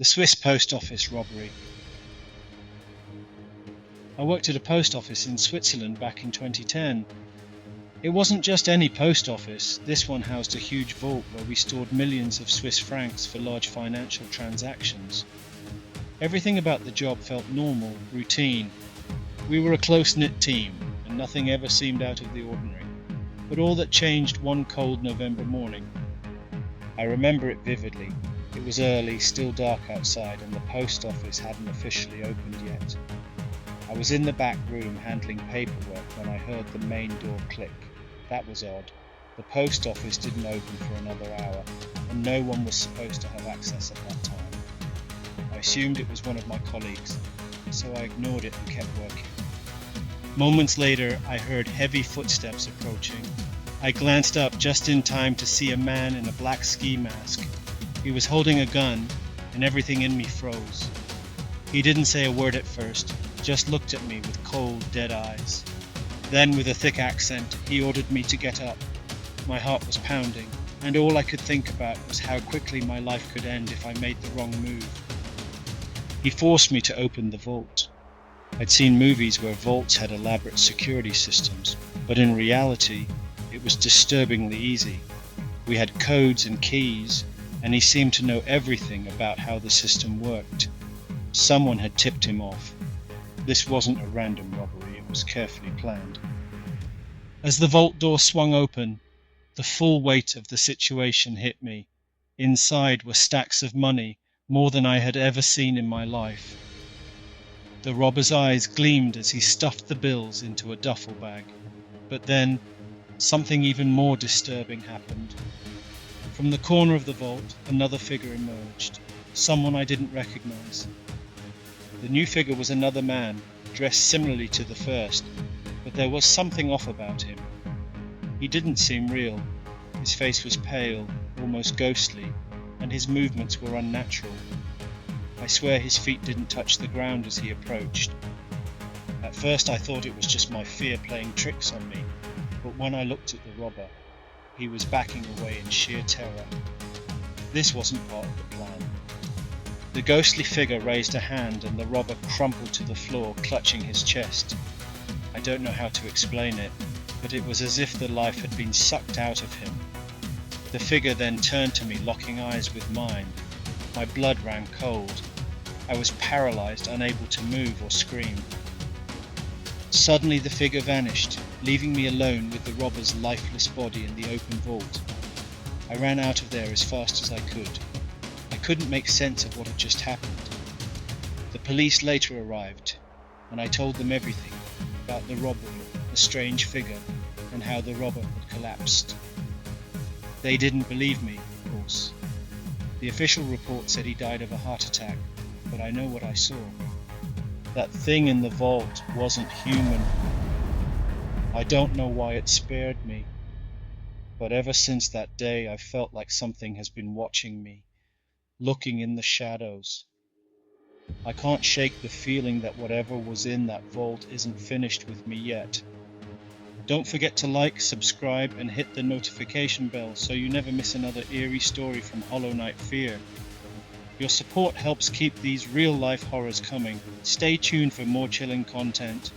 The Swiss post office robbery. I worked at a post office in Switzerland back in 2010. It wasn't just any post office. This one housed a huge vault where we stored millions of Swiss francs for large financial transactions. Everything about the job felt normal, routine. We were a close-knit team, and nothing ever seemed out of the ordinary. But all that changed one cold November morning. I remember it vividly. It was early, still dark outside, and the post office hadn't officially opened yet. I was in the back room handling paperwork when I heard the main door click. That was odd. The post office didn't open for another hour, and no one was supposed to have access at that time. I assumed it was one of my colleagues, so I ignored it and kept working. Moments later, I heard heavy footsteps approaching. I glanced up just in time to see a man in a black ski mask. He was holding a gun, and everything in me froze. He didn't say a word at first, just looked at me with cold, dead eyes. Then, with a thick accent, he ordered me to get up. My heart was pounding, and all I could think about was how quickly my life could end if I made the wrong move. He forced me to open the vault. I'd seen movies where vaults had elaborate security systems, but in reality, it was disturbingly easy. We had codes and keys, and he seemed to know everything about how the system worked. Someone had tipped him off. This wasn't a random robbery, it was carefully planned. As the vault door swung open, the full weight of the situation hit me. Inside were stacks of money, more than I had ever seen in my life. The robber's eyes gleamed as he stuffed the bills into a duffel bag. But then, something even more disturbing happened. From the corner of the vault, another figure emerged, someone I didn't recognize. The new figure was another man, dressed similarly to the first, but there was something off about him. He didn't seem real. His face was pale, almost ghostly, and his movements were unnatural. I swear his feet didn't touch the ground as he approached. At first I thought it was just my fear playing tricks on me, but when I looked at the robber, he was backing away in sheer terror. This wasn't part of the plan. The ghostly figure raised a hand and the robber crumpled to the floor, clutching his chest. I don't know how to explain it, but it was as if the life had been sucked out of him. The figure then turned to me, locking eyes with mine. My blood ran cold. I was paralyzed, unable to move or scream. Suddenly the figure vanished, leaving me alone with the robber's lifeless body in the open vault. I ran out of there as fast as I could. I couldn't make sense of what had just happened. The police later arrived, and I told them everything about the robbery, the strange figure, and how the robber had collapsed. They didn't believe me, of course. The official report said he died of a heart attack, but I know what I saw. That thing in the vault wasn't human. I don't know why it spared me, but ever since that day I've felt like something has been watching me, looking in the shadows. I can't shake the feeling that whatever was in that vault isn't finished with me yet. Don't forget to like, subscribe, and hit the notification bell so you never miss another eerie story from HollowNightFear. Your support helps keep these real-life horrors coming. Stay tuned for more chilling content.